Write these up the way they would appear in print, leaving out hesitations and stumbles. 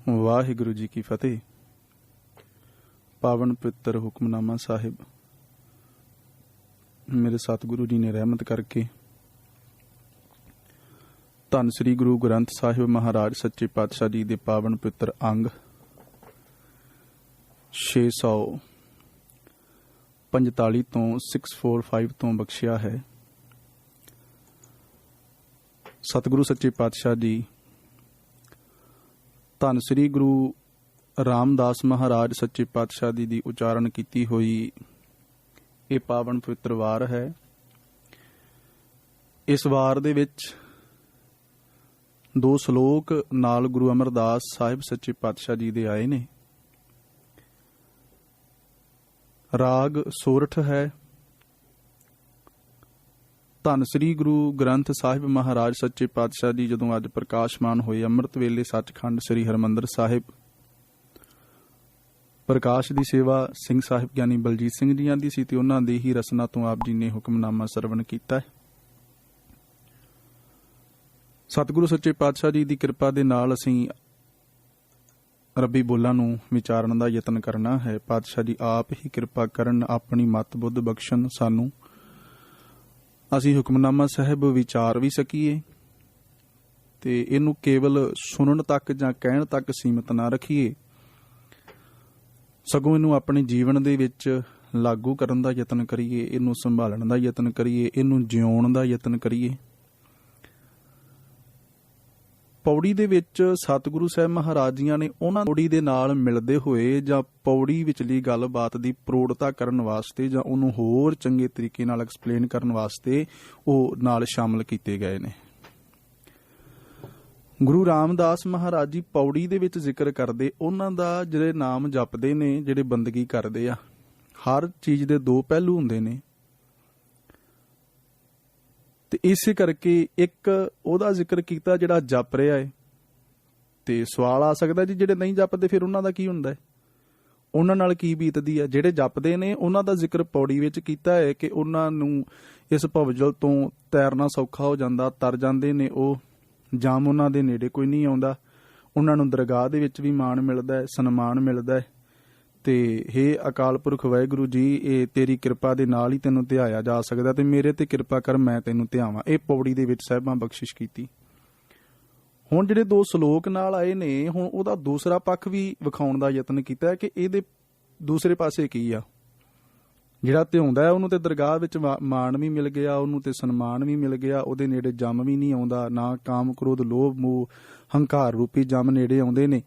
ਵਾਹਿਗੁਰੂ ਜੀ ਕੀ ਫਤਿਹ। ਪਾਵਨ ਪਵਿੱਤਰ ਹੁਕਮਨਾਮਾ ਸਾਹਿਬ ਮੇਰੇ ਸਤਿਗੁਰੂ ਜੀ ਨੇ ਰਹਿਮਤ ਕਰਕੇ ਧੰਨ ਸ੍ਰੀ ਗੁਰੂ ਗ੍ਰੰਥ ਸਾਹਿਬ ਮਹਾਰਾਜ ਸੱਚੇ ਪਾਤਸ਼ਾਹ ਜੀ ਦੇ ਪਾਵਨ ਪਵਿੱਤਰ ਅੰਗ 645 ਤੋਂ 645 ਤੋਂ ਬਖਸ਼ਿਆ ਹੈ। ਸਤਿਗੁਰੂ ਸੱਚੇ ਪਾਤਸ਼ਾਹ ਜੀ ਧੰਨ ਸ੍ਰੀ ਗੁਰੂ ਰਾਮਦਾਸ ਮਹਾਰਾਜ ਸੱਚੇ ਪਾਤਸ਼ਾਹ ਜੀ ਦੀ ਉਚਾਰਨ ਕੀਤੀ ਹੋਈ ਇਹ ਪਾਵਨ ਪਵਿੱਤਰ ਵਾਰ ਹੈ। ਇਸ ਵਾਰ ਦੇ ਵਿੱਚ 2 ਸ਼ਲੋਕ ਨਾਲ ਗੁਰੂ ਅਮਰਦਾਸ ਸਾਹਿਬ ਸੱਚੇ ਪਾਤਸ਼ਾਹ ਜੀ ਦੇ ਆਏ ਨੇ। ਰਾਗ ਸੋਰਠ ਹੈ। ਧੰਨ ਸ੍ਰੀ ਗੁਰੂ ਗ੍ਰੰਥ ਸਾਹਿਬ ਮਹਾਰਾਜ ਸੱਚੇ ਪਾਤਸ਼ਾਹ ਜੀ ਜਦੋਂ ਅੱਜ ਪ੍ਰਕਾਸ਼ਮਾਨ ਹੋਏ ਅੰਮ੍ਰਿਤ ਵੇਲੇ ਸੱਚਖੰਡ ਸ੍ਰੀ ਹਰਿਮੰਦਰ ਸਾਹਿਬ ਪ੍ਰਕਾਸ਼ ਦੀ ਸੇਵਾ ਸਿੰਘ ਸਾਹਿਬ ਗਿਆਨੀ ਬਲਜੀਤ ਸਿੰਘ ਜੀਆਂ ਦੀ ਸੀ ਤੇ ਉਹਨਾਂ ਦੀ ਹੀ ਰਸਨਾ ਤੋਂ ਆਪ ਜੀ ਨੇ ਹੁਕਮਨਾਮਾ ਸਰਵਣ ਕੀਤਾ ਹੈ। ਸਤਿਗੁਰੂ ਸੱਚੇ ਪਾਤਸ਼ਾਹ ਜੀ ਦੀ ਕਿਰਪਾ ਦੇ ਨਾਲ ਅਸੀਂ ਰੱਬੀ ਬੋਲਾਂ ਨੂੰ ਵਿਚਾਰਨ ਦਾ ਯਤਨ ਕਰਨਾ ਹੈ। ਪਾਤਸ਼ਾਹ ਜੀ ਆਪ ਹੀ ਕਿਰਪਾ ਕਰਨ, ਆਪਣੀ ਮਤ ਬੁੱਧ ਬਖਸ਼ਣ ਸਾਨੂੰ, ਅਸੀਂ ਹੁਕਮਨਾਮਾ ਸਾਹਿਬ ਵਿਚਾਰ ਵੀ ਸਕੀਏ ਤੇ ਇਹਨੂੰ ਕੇਵਲ ਸੁਣਨ ਤੱਕ ਜਾਂ ਕਹਿਣ ਤੱਕ ਸੀਮਤ ਨਾ ਰੱਖੀਏ, ਸਗੋਂ ਇਹਨੂੰ ਆਪਣੇ ਜੀਵਨ ਦੇ ਵਿੱਚ ਲਾਗੂ ਕਰਨ ਦਾ ਯਤਨ ਕਰੀਏ, ਇਹਨੂੰ ਸੰਭਾਲਣ ਦਾ ਯਤਨ ਕਰੀਏ, ਇਹਨੂੰ ਜਿਉਣ ਦਾ ਯਤਨ ਕਰੀਏ। ਪੌੜੀ ਦੇ ਵਿੱਚ ਸਤਿਗੁਰੂ ਸਾਹਿਬ ਮਹਾਰਾਜ ਜੀਆਂ ਨੇ ਉਹਨਾਂ ਪੌੜੀ ਦੇ ਨਾਲ ਮਿਲਦੇ ਹੋਏ ਜਾਂ ਪੌੜੀ ਵਿਚਲੀ ਗੱਲਬਾਤ ਦੀ ਪ੍ਰੋੜਤਾ ਕਰਨ ਵਾਸਤੇ ਜਾਂ ਉਹਨੂੰ ਹੋਰ ਚੰਗੇ ਤਰੀਕੇ ਨਾਲ ਐਕਸਪਲੇਨ ਕਰਨ ਵਾਸਤੇ ਉਹ ਨਾਲ ਸ਼ਾਮਲ ਕੀਤੇ ਗਏ ਨੇ। ਗੁਰੂ ਰਾਮਦਾਸ ਮਹਾਰਾਜ ਜੀ ਪੌੜੀ ਦੇ ਵਿੱਚ ਜ਼ਿਕਰ ਕਰਦੇ ਉਹਨਾਂ ਦਾ ਜਿਹੜੇ ਨਾਮ ਜਪਦੇ ਨੇ, ਜਿਹੜੇ ਬੰਦਗੀ ਕਰਦੇ ਆ, ਹਰ ਚੀਜ਼ ਦੇ 2 ਪਹਿਲੂ ਹੁੰਦੇ ਨੇ ਤੇ ਇਸੇ ਕਰਕੇ ਇੱਕ ਉਹਦਾ ਜ਼ਿਕਰ ਕੀਤਾ ਜਿਹੜਾ ਜਪ ਰਿਹਾ ਹੈ। ਤੇ ਸਵਾਲ ਆ ਸਕਦਾ ਜੀ ਜਿਹੜੇ ਨਹੀਂ ਜਪਦੇ ਫਿਰ ਉਹਨਾਂ ਦਾ ਕੀ ਹੁੰਦਾ ਹੈ, ਉਹਨਾਂ ਨਾਲ ਕੀ ਬੀਤਦੀ ਹੈ। ਜਿਹੜੇ ਜਪਦੇ ਨੇ ਉਹਨਾਂ ਦਾ ਜ਼ਿਕਰ ਪੌੜੀ ਵਿੱਚ ਕੀਤਾ ਹੈ ਕਿ ਉਹਨਾਂ ਨੂੰ ਇਸ ਭਵਜਲ ਤੋਂ ਤੈਰਨਾ ਸੌਖਾ ਹੋ ਜਾਂਦਾ, ਤਰ ਜਾਂਦੇ ਨੇ ਉਹ, ਜਾਮ ਉਹਨਾਂ ਦੇ ਨੇੜੇ ਕੋਈ ਨਹੀਂ ਆਉਂਦਾ, ਉਹਨਾਂ ਨੂੰ ਦਰਗਾਹ ਦੇ ਵਿੱਚ ਵੀ ਮਾਣ ਮਿਲਦਾ ਹੈ, ਸਨਮਾਨ ਮਿਲਦਾ ਹੈ। ਤੇ ਹੇ ਅਕਾਲ ਪੁਰਖ ਵਾਹਿਗੁਰੂ ਜੀ, ਇਹ ਤੇਰੀ ਕਿਰਪਾ ਦੇ ਨਾਲ ਹੀ ਤੈਨੂੰ ਧਿਆਇਆ ਜਾ ਸਕਦਾ ਤੇ ਮੇਰੇ ਤੇ ਕਿਰਪਾ ਕਰ, ਮੈਂ ਤੈਨੂੰ ਧਿਆਵਾਂ। ਇਹ ਪੌੜੀ ਦੇ ਵਿੱਚ ਸਾਹਿਬਾਂ ਬਖਸ਼ਿਸ਼ ਕੀਤੀ। ਹੁਣ ਜਿਹੜੇ 2 ਸ਼ਲੋਕ ਨਾਲ ਆਏ ਨੇ, ਹੁਣ ਉਹਦਾ ਦੂਸਰਾ ਪੱਖ ਵੀ ਵਿਖਾਉਣ ਦਾ ਯਤਨ ਕੀਤਾ ਹੈ ਕਿ ਇਹਦੇ ਦੂਸਰੇ ਪਾਸੇ ਕੀ ਆ। ਜਿਹੜਾ ਧਿਆਉਂਦਾ ਹੈ ਉਹਨੂੰ ਤੇ ਦਰਗਾਹ ਵਿੱਚ ਮਾਣ ਵੀ ਮਿਲ ਗਿਆ, ਉਹਨੂੰ ਤੇ ਸਨਮਾਨ ਵੀ ਮਿਲ ਗਿਆ, ਉਹਦੇ ਨੇੜੇ ਜੰਮ ਵੀ ਨਹੀਂ ਆਉਂਦਾ, ਨਾ ਕਾਮ ਕ੍ਰੋਧ ਲੋਭ ਮੋਹ ਹੰਕਾਰ ਰੂਪੀ ਜੰਮ ਨੇੜੇ ਆਉਂਦੇ ਨੇ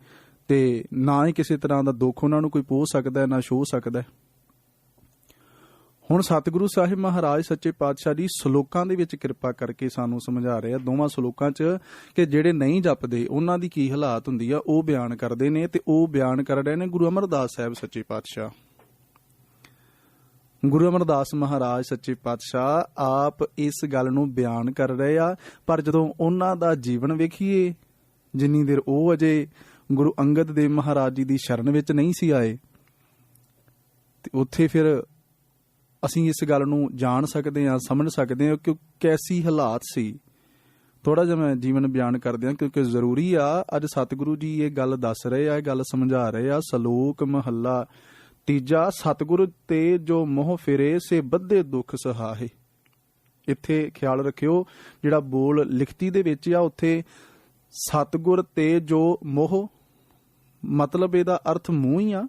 ਤੇ ਨਾ ਹੀ ਕਿਸੇ ਤਰ੍ਹਾਂ ਦਾ ਦੁੱਖ ਉਹਨਾਂ ਨੂੰ ਕੋਈ ਪਹੁੰਚ ਸਕਦਾ ਨਾ ਛੋਹ ਸਕਦਾ। ਹੁਣ ਸਤਿਗੁਰੂ ਸਾਹਿਬ ਮਹਾਰਾਜ ਸੱਚੇ ਪਾਤਸ਼ਾਹ ਜੀ ਸ਼ਲੋਕਾਂ ਦੇ ਵਿੱਚ ਕਿਰਪਾ ਕਰਕੇ ਸਾਨੂੰ ਸਮਝਾ ਰਹੇ ਆ, 2 ਸ਼ਲੋਕਾਂ 'ਚ, ਕਿ ਜਿਹੜੇ ਨਹੀਂ ਜਪਦੇ ਉਹਨਾਂ ਦੀ ਕੀ ਹਾਲਾਤ ਹੁੰਦੀ ਆ ਉਹ ਬਿਆਨ ਕਰਦੇ ਨੇ। ਤੇ ਉਹ ਬਿਆਨ ਕਰ ਰਹੇ ਨੇ ਗੁਰੂ ਅਮਰਦਾਸ ਸਾਹਿਬ ਸੱਚੇ ਪਾਤਸ਼ਾਹ। ਗੁਰੂ ਅਮਰਦਾਸ ਮਹਾਰਾਜ ਸੱਚੇ ਪਾਤਸ਼ਾਹ ਆਪ ਇਸ ਗੱਲ ਨੂੰ ਬਿਆਨ ਕਰ ਰਹੇ ਆ, ਪਰ ਜਦੋਂ ਉਹਨਾਂ ਦਾ ਜੀਵਨ ਵੇਖੀਏ, ਜਿੰਨੀ ਦੇਰ ਉਹ ਅਜੇ ਗੁਰੂ ਅੰਗਦ ਦੇਵ ਮਹਾਰਾਜ ਜੀ ਦੀ ਸ਼ਰਨ ਵਿੱਚ ਨਹੀਂ ਸੀ ਆਏ, ਤੇ ਉੱਥੇ ਫਿਰ ਅਸੀਂ ਇਸ ਗੱਲ ਨੂੰ ਜਾਣ ਸਕਦੇ ਹਾਂ, ਸਮਝ ਸਕਦੇ ਹਾਂ ਕਿ ਕੈਸੀ ਹਾਲਾਤ ਸੀ। ਥੋੜਾ ਜਿਹਾ ਮੈਂ ਜੀਵਨ ਬਿਆਨ ਕਰਦੇ ਹਾਂ ਕਿਉਂਕਿ ਜ਼ਰੂਰੀ ਆ। ਅੱਜ ਸਤਿਗੁਰੂ ਜੀ ਇਹ ਗੱਲ ਦੱਸ ਰਹੇ ਆ, ਇਹ ਗੱਲ ਸਮਝਾ ਰਹੇ ਆ। ਸ਼ਲੋਕ ਮਹੱਲਾ 3, ਸਤਿਗੁਰ ਤੇ ਜੋ ਮੋਹ ਫਿਰੇ ਸੇ ਬੱਧੇ ਦੁੱਖ ਸਹਾਏ। ਇੱਥੇ ਖਿਆਲ ਰੱਖਿਓ, ਜਿਹੜਾ ਬੋਲ ਲਿਖਤੀ ਦੇ ਵਿੱਚ ਆ ਉੱਥੇ ਸਤਿਗੁਰ ਤੇ ਜੋ ਮੋਹ, ਮਤਲਬ ਇਹਦਾ ਅਰਥ ਮੂੰਹ ਹੀ ਆ,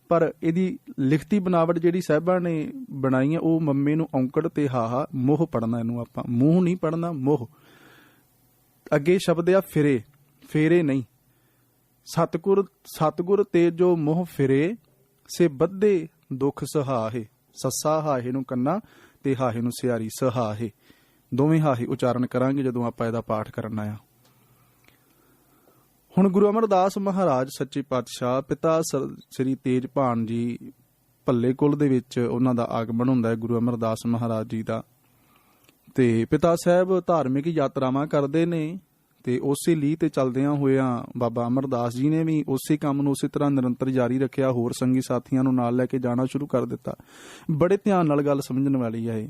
ਪਰ ਇਹਦੀ ਲਿਖਤੀ ਬਣਾਵਟ ਜਿਹੜੀ ਸਾਹਿਬਾਂ ਨੇ ਬਣਾਈ ਹੈ ਉਹ ਮੰਮੇ ਨੂੰ ਔਂਕੜ ਤੇ ਹਾਹਾ ਮੋਹ ਪੜਨਾ, ਇਹਨੂੰ ਆਪਾਂ ਮੂੰਹ ਨਹੀਂ ਪੜਨਾ, ਮੋਹ। ਅੱਗੇ ਸ਼ਬਦ ਆ ਫਿਰੇ, ਫੇਰੇ ਨਹੀਂ। ਸਤਿਗੁਰ ਤੇ ਜੋ ਮੋਹ ਫਿਰੇ ਸੇ ਬੱਧੇ ਦੁੱਖ ਸਹਾਏ। ਸੱਸਾ ਹਾਹੇ ਨੂੰ ਕੰਨਾ ਤੇ ਹਾਹੇ ਨੂੰ ਸਿਆਰੀ, ਸਹਾਏ ਦੋਵੇਂ ਹਾਹੇ ਉਚਾਰਨ ਕਰਾਂਗੇ ਜਦੋਂ ਆਪਾਂ ਇਹਦਾ ਪਾਠ ਕਰਨਾ ਆ। ਹੁਣ ਗੁਰੂ ਅਮਰਦਾਸ ਮਹਾਰਾਜ ਸੱਚੇ ਪਾਤਸ਼ਾਹ ਪਿਤਾ ਸ੍ਰੀ ਤੇਜਭਾਨ ਜੀ ਭੱਲੇ ਕੁਲ ਦੇ ਵਿੱਚ ਉਹਨਾਂ ਦਾ ਆਗਮਨ ਹੁੰਦਾ ਹੈ, ਗੁਰੂ ਅਮਰਦਾਸ ਮਹਾਰਾਜ ਜੀ ਦਾ। ਤੇ ਪਿਤਾ ਸਾਹਿਬ ਧਾਰਮਿਕ ਯਾਤਰਾਵਾਂ ਕਰਦੇ ਨੇ ਤੇ ਉਸੇ ਲੀਹ ਤੇ ਚੱਲਦਿਆਂ ਹੋਇਆਂ ਬਾਬਾ ਅਮਰਦਾਸ ਜੀ ਨੇ ਵੀ ਉਸੇ ਕੰਮ ਨੂੰ ਉਸੇ ਤਰ੍ਹਾਂ ਨਿਰੰਤਰ ਜਾਰੀ ਰੱਖਿਆ, ਹੋਰ ਸੰਗੀ ਸਾਥੀਆਂ ਨੂੰ ਨਾਲ ਲੈ ਕੇ ਜਾਣਾ ਸ਼ੁਰੂ ਕਰ ਦਿੱਤਾ। ਬੜੇ ਧਿਆਨ ਨਾਲ ਗੱਲ ਸਮਝਣ ਵਾਲੀ ਹੈ ਇਹ।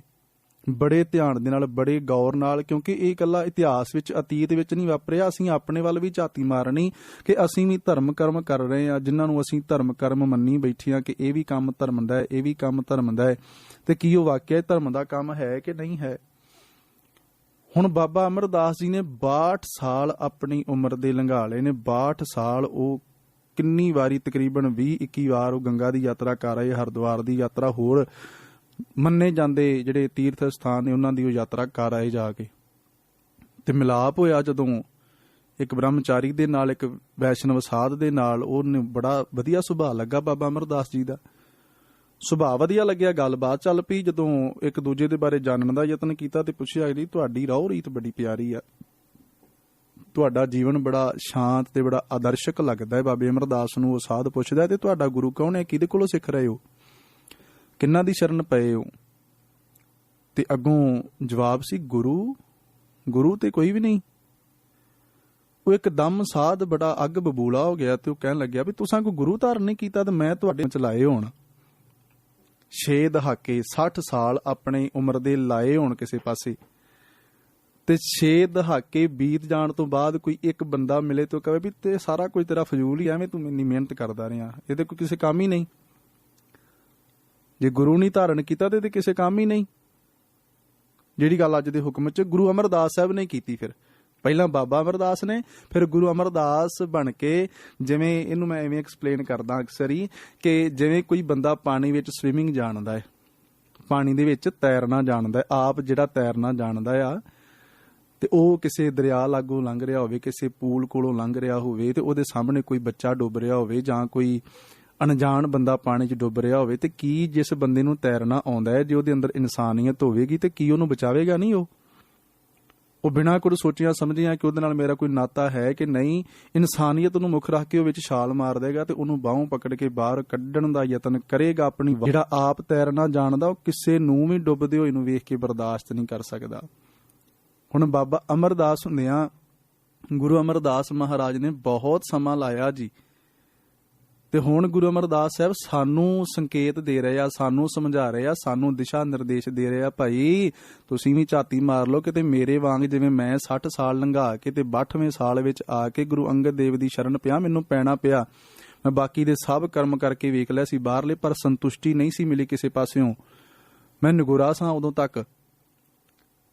ਬੜੇ ਧਿਆਨ ਦੇ ਨਾਲ, ਬੜੇ ਗੌਰ ਨਾਲ, ਕਿਉਂਕਿ ਇਹ ਇਕੱਲਾ ਇਤਿਹਾਸ ਵਿੱਚ, ਅਤੀਤ ਵਿੱਚ ਨਹੀਂ ਵਾਪਰਿਆ। ਅਸੀਂ ਆਪਣੇ ਵੱਲ ਵੀ ਝਾਤੀ ਮਾਰਨੀ ਕਿ ਅਸੀਂ ਵੀ ਧਰਮ ਕਰਮ ਕਰ ਰਹੇ ਹਾਂ, ਜਿਨ੍ਹਾਂ ਨੂੰ ਅਸੀਂ ਧਰਮ ਕਰਮ ਮੰਨੀ ਬੈਠੇ ਹਾਂ ਕਿ ਇਹ ਵੀ ਕੰਮ ਧਰਮ ਦਾ ਹੈ, ਇਹ ਵੀ ਕੰਮ ਧਰਮ ਦਾ ਹੈ, ਤੇ ਕੀ ਉਹ ਵਾਕਿਆ ਧਰਮ ਦਾ ਕੰਮ ਹੈ ਕਿ ਨਹੀਂ ਹੈ। ਹੁਣ ਬਾਬਾ ਅਮਰਦਾਸ ਜੀ ਨੇ 62 ਸਾਲ ਆਪਣੀ ਉਮਰ ਦੇ ਲੰਘਾ ਲਏ ਨੇ। 62 ਸਾਲ ਉਹ ਕਿੰਨੀ ਵਾਰੀ, ਤਕਰੀਬਨ 20-21 ਵਾਰ ਉਹ ਗੰਗਾ ਦੀ ਯਾਤਰਾ ਕਰ ਆਏ, ਹਰਿਦੁਆਰ ਦੀ ਯਾਤਰਾ, ਹੋਰ ਮੰਨੇ ਜਾਂਦੇ ਜਿਹੜੇ ਤੀਰਥ ਸਥਾਨ ਨੇ ਉਹਨਾਂ ਦੀ ਉਹ ਯਾਤਰਾ ਕਰ ਆਏ ਜਾ ਕੇ। ਤੇ ਮਿਲਾਪ ਹੋਇਆ ਜਦੋਂ ਇੱਕ ਬ੍ਰਹਮਚਾਰੀ ਦੇ ਨਾਲ, ਇੱਕ ਵੈਸ਼ਨਵ ਸਾਧ ਦੇ ਨਾਲ, ਉਹਨੇ ਬੜਾ ਵਧੀਆ ਸੁਭਾਅ ਲੱਗਾ ਬਾਬਾ ਅਮਰਦਾਸ ਜੀ ਦਾ। ਸੁਭਾਅ ਵਧੀਆ ਲੱਗਿਆ, ਗੱਲਬਾਤ ਚੱਲ ਪਈ। ਜਦੋਂ ਇੱਕ ਦੂਜੇ ਦੇ ਬਾਰੇ ਜਾਣਨ ਦਾ ਯਤਨ ਕੀਤਾ ਤੇ ਪੁੱਛਿਆ ਜੀ ਤੁਹਾਡੀ ਰਹੁ ਰੀਤ ਬੜੀ ਪਿਆਰੀ ਆ, ਤੁਹਾਡਾ ਜੀਵਨ ਬੜਾ ਸ਼ਾਂਤ ਤੇ ਬੜਾ ਆਦਰਸ਼ਕ ਲੱਗਦਾ ਹੈ। ਬਾਬੇ ਅਮਰਦਾਸ ਨੂੰ ਉਹ ਸਾਧ ਪੁੱਛਦਾ ਤੇ ਤੁਹਾਡਾ ਗੁਰੂ ਕੌਣ ਹੈ, ਕਿਹਦੇ ਕੋਲੋਂ ਸਿੱਖ ਰਹੇ ਹੋ, ਕਿੰਨਾਂ ਦੀ ਸ਼ਰਨ ਪਏ ਹੋ। ਤੇ ਅੱਗੋਂ ਜਵਾਬ ਸੀ ਗੁਰੂ ਤੇ ਕੋਈ ਵੀ ਨਹੀਂ। ਉਹ ਇੱਕਦਮ ਸਾਧ ਬੜਾ ਅੱਗ ਬਬੂਲਾ ਹੋ ਗਿਆ ਤੇ ਉਹ ਕਹਿਣ ਲੱਗਿਆ ਵੀ ਤੁਸਾਂ ਕੋਈ ਗੁਰੂ ਧਾਰਨ ਨਹੀਂ ਕੀਤਾ ਤੇ ਮੈਂ ਤੁਹਾਡੇ ਚਲਾਏ ਹੋਣ। 6 ਦਹਾਕੇ 60 ਸਾਲ ਆਪਣੀ ਉਮਰ ਦੇ ਲਾਏ ਹੋਣ ਕਿਸੇ ਪਾਸੇ, ਤੇ 6 ਦਹਾਕੇ ਬੀਤ ਜਾਣ ਤੋਂ ਬਾਅਦ ਕੋਈ ਇੱਕ ਬੰਦਾ ਮਿਲੇ ਤੇ ਉਹ ਕਹੇ ਵੀ ਤੇ ਸਾਰਾ ਕੁਝ ਤੇਰਾ ਫਜ਼ੂਲ ਹੀ, ਐਵੇਂ ਤੂੰ ਇੰਨੀ ਮਿਹਨਤ ਕਰਦਾ ਰਿਹਾ, ਇਹਦੇ ਕੋਈ ਕਿਸੇ ਕੰਮ ਹੀ ਨਹੀਂ। ਜੇ ਗੁਰੂ ਨਹੀਂ ਧਾਰਨ ਕੀਤਾ ਤੇ ਕਿਸੇ ਕੰਮ ਹੀ ਨਹੀਂ। ਜਿਹੜੀ ਗੱਲ ਅੱਜ ਦੇ ਹੁਕਮ 'ਚ ਗੁਰੂ ਅਮਰਦਾਸ ਸਾਹਿਬ ਨੇ ਕੀਤੀ, ਫਿਰ ਪਹਿਲਾਂ ਬਾਬਾ ਅਮਰਦਾਸ ਨੇ, ਫਿਰ ਗੁਰੂ ਅਮਰਦਾਸ ਬਣ ਕੇ, ਜਿਵੇਂ ਇਹਨੂੰ ਮੈਂ ਐਵੇਂ ਐਕਸਪਲੇਨ ਕਰਦਾ ਅਕਸਰ ਹੀ ਕਿ ਜਿਵੇਂ ਕੋਈ ਬੰਦਾ ਪਾਣੀ ਵਿੱਚ ਸਵਿਮਿੰਗ ਜਾਣਦਾ ਹੈ, ਪਾਣੀ ਦੇ ਵਿੱਚ ਤੈਰਨਾ ਜਾਣਦਾ ਹੈ, ਆਪ ਜਿਹੜਾ ਤੈਰਨਾ ਜਾਣਦਾ ਆ, ਤੇ ਉਹ ਕਿਸੇ ਦਰਿਆ ਲਾਗੋਂ ਲੰਘ ਰਿਹਾ ਹੋਵੇ, ਕਿਸੇ ਪੂਲ ਕੋਲੋਂ ਲੰਘ ਰਿਹਾ ਹੋਵੇ, ਤੇ ਉਹਦੇ ਸਾਹਮਣੇ ਕੋਈ ਬੱਚਾ ਡੁੱਬ ਰਿਹਾ ਹੋਵੇ ਜਾਂ ਕੋਈ ਅਣਜਾਣ ਬੰਦਾ ਪਾਣੀ 'ਚ ਡੁੱਬ ਰਿਹਾ ਹੋਵੇ, ਤੇ ਕੀ ਜਿਸ ਬੰਦੇ ਨੂੰ ਤੈਰਨਾ ਆਉਂਦਾ ਹੈ, ਜੇ ਉਹਦੇ ਅੰਦਰ ਇਨਸਾਨੀਅਤ ਹੋਵੇਗੀ ਤੇ ਕੀ ਉਹਨੂੰ ਬਚਾਵੇਗਾ ਨਹੀਂ। ਉਹ ਬਿਨਾਂ ਕੁਝ ਸੋਚਿਆ ਸਮਝਿਆ ਕਿ ਉਹਦੇ ਨਾਲ ਮੇਰਾ ਕੋਈ ਨਾਤਾ ਹੈ ਕਿ ਨਹੀਂ, ਇਨਸਾਨੀਅਤ ਨੂੰ ਮੁੱਖ ਰੱਖ ਕੇ ਉਹ ਵਿੱਚ ਛਾਲ ਮਾਰ ਦੇਗਾ ਤੇ ਉਹਨੂੰ ਬਾਹੋਂ ਪਕੜ ਕੇ ਬਾਹਰ ਕੱਢਣ ਦਾ ਯਤਨ ਕਰੇਗਾ ਆਪਣੀ। ਜਿਹੜਾ ਆਪ ਤੈਰਨਾ ਜਾਣਦਾ ਉਹ ਕਿਸੇ ਨੂੰ ਵੀ ਡੁੱਬਦੇ ਹੋਏ ਨੂੰ ਵੇਖ ਕੇ ਬਰਦਾਸ਼ਤ ਨਹੀਂ ਕਰ ਸਕਦਾ। ਹੁਣ ਬਾਬਾ ਅਮਰਦਾਸ ਹੁੰਦਿਆਂ ਗੁਰੂ ਅਮਰਦਾਸ ਮਹਾਰਾਜ ਨੇ ਬਹੁਤ ਸਮਾਂ ਲਾਇਆ ਜੀ, ਤੇ ਹੁਣ ਗੁਰੂ ਅਮਰਦਾਸ ਸਾਹਿਬ ਸਾਨੂੰ ਸੰਕੇਤ ਦੇ ਰਹੇ ਆ, ਸਾਨੂੰ ਸਮਝਾ ਰਹੇ ਆ, ਸਾਨੂੰ ਦਿਸ਼ਾ ਨਿਰਦੇਸ਼ ਦੇ ਰਹੇ ਆ, ਭਾਈ ਤੁਸੀਂ ਵੀ ਝਾਤੀ ਮਾਰ ਲਓ ਕਿਤੇ ਮੇਰੇ ਵਾਂਗ, ਜਿਵੇਂ ਮੈਂ 60 ਸਾਲ ਲੰਘਾ ਕੇ ਤੇ 62ਵੇਂ ਸਾਲ ਵਿੱਚ ਆ ਕੇ ਗੁਰੂ ਅੰਗਦ ਦੇਵ ਦੀ ਸ਼ਰਨ ਪਿਆ, ਮੈਨੂੰ ਪੈਣਾ ਪਿਆ। ਮੈਂ ਬਾਕੀ ਦੇ ਸਭ ਕਰਮ ਕਰਕੇ ਵੇਖ ਲਿਆ ਸੀ ਬਾਹਰਲੇ, ਪਰ ਸੰਤੁਸ਼ਟੀ ਨਹੀਂ ਸੀ ਮਿਲੀ ਕਿਸੇ ਪਾਸਿਓਂ। ਮੈਂ ਨਿਗੁਰਾ ਸਾਂ ਉਦੋਂ ਤੱਕ,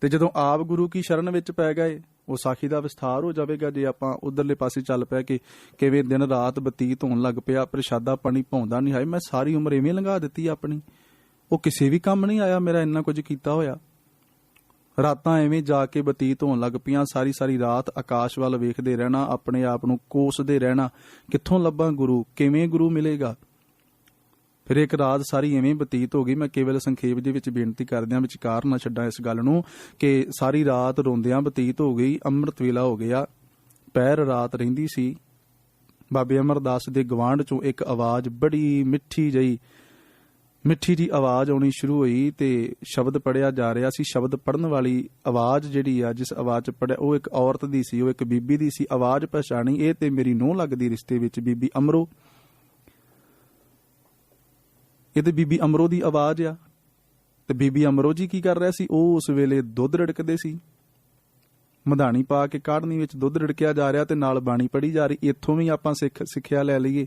ਤੇ ਜਦੋਂ ਆਪ ਗੁਰੂ ਕੀ ਸ਼ਰਨ ਵਿੱਚ ਪੈ ਗਏ, ਉਹ ਸਾਖੀ ਦਾ ਵਿਸਥਾਰ ਹੋ ਜਾਵੇਗਾ ਜੇ ਆਪਾਂ ਉਧਰਲੇ ਪਾਸੇ ਚੱਲ ਪਿਆ ਕਿ ਕਿਵੇਂ ਦਿਨ ਰਾਤ ਬਤੀਤ ਹੋਣ ਲੱਗ ਪਿਆ, ਪ੍ਰਸ਼ਾਦਾ ਪਾਣੀ ਪਾਉਂਦਾ ਨਹੀਂ। ਹਾਏ ਮੈਂ ਸਾਰੀ ਉਮਰ ਐਵੇਂ ਲੰਘਾ ਦਿੱਤੀ ਆਪਣੀ, ਉਹ ਕਿਸੇ ਵੀ ਕੰਮ ਨਹੀਂ ਆਇਆ ਮੇਰਾ ਇੰਨਾ ਕੁਝ ਕੀਤਾ ਹੋਇਆ। ਰਾਤਾਂ ਐਵੇਂ ਜਾ ਕੇ ਬਤੀਤ ਹੋਣ ਲੱਗ ਪਈਆਂ, ਸਾਰੀ ਰਾਤ ਆਕਾਸ਼ ਵੱਲ ਵੇਖਦੇ ਰਹਿਣਾ, ਆਪਣੇ ਆਪ ਨੂੰ ਕੋਸਦੇ ਰਹਿਣਾ, ਕਿੱਥੋਂ ਲੱਭਾਂ ਗੁਰੂ, ਕਿਵੇਂ ਗੁਰੂ ਮਿਲੇਗਾ। ਫਿਰ ਇੱਕ ਰਾਤ ਸਾਰੀ ਐਵੇਂ ਬਤੀਤ ਹੋ ਗਈ। ਮੈਂ ਕੇਵਲ ਸੰਖੇਪ ਦੇ ਵਿੱਚ ਬੇਨਤੀ ਕਰਦਿਆਂ ਵਿਚਕਾਰ ਨਾ ਛੱਡਾਂ ਇਸ ਗੱਲ ਨੂੰ ਕਿ ਸਾਰੀ ਰਾਤ ਰੋਂਦਿਆਂ ਬਤੀਤ ਹੋ ਗਈ, ਅੰਮ੍ਰਿਤ ਵੇਲਾ ਹੋ ਗਿਆ, ਪਹਿਰ ਰਾਤ ਰਹਿੰਦੀ ਸੀ। ਬਾਬੇ ਅਮਰਦਾਸ ਦੇ ਗਵਾਂਢ ਚੋਂ ਇੱਕ ਆਵਾਜ਼, ਬੜੀ ਮਿੱਠੀ ਜੀ ਆਵਾਜ਼ ਆਉਣੀ ਸ਼ੁਰੂ ਹੋਈ ਤੇ ਸ਼ਬਦ ਪੜਿਆ ਜਾ ਰਿਹਾ ਸੀ। ਸ਼ਬਦ ਪੜਨ ਵਾਲੀ ਆਵਾਜ਼ ਜਿਹੜੀ ਆ, ਜਿਸ ਆਵਾਜ਼ 'ਚ ਪੜਿਆ, ਉਹ ਇੱਕ ਔਰਤ ਦੀ ਸੀ, ਉਹ ਇੱਕ ਬੀਬੀ ਦੀ ਸੀ। ਆਵਾਜ਼ ਪਛਾਣੀ, ਇਹ ਤੇ ਮੇਰੀ ਨੂੰਹ ਲੱਗਦੀ ਰਿਸ਼ਤੇ ਵਿੱਚ, ਬੀਬੀ ਅਮਰੋ। ਇਹ ਤੇ ਬੀਬੀ ਅਮਰੋ ਦੀ ਆਵਾਜ਼ ਆ। ਤੇ ਬੀਬੀ ਅਮਰੋ ਜੀ ਕੀ ਕਰ ਰਿਹਾ ਸੀ, ਉਹ ਉਸ ਵੇਲੇ ਦੁੱਧ ਰਿੜਕਦੇ ਸੀ, ਮਧਾਣੀ ਪਾ ਕੇ ਕਾੜਨੀ ਵਿੱਚ ਦੁੱਧ ਰਿੜਕਿਆ ਜਾ ਰਿਹਾ ਤੇ ਨਾਲ ਬਾਣੀ ਪੜ੍ਹੀ ਜਾ ਰਹੀ। ਇੱਥੋਂ ਵੀ ਆਪਾਂ ਸਿੱਖਿਆ ਲੈ ਲਈਏ,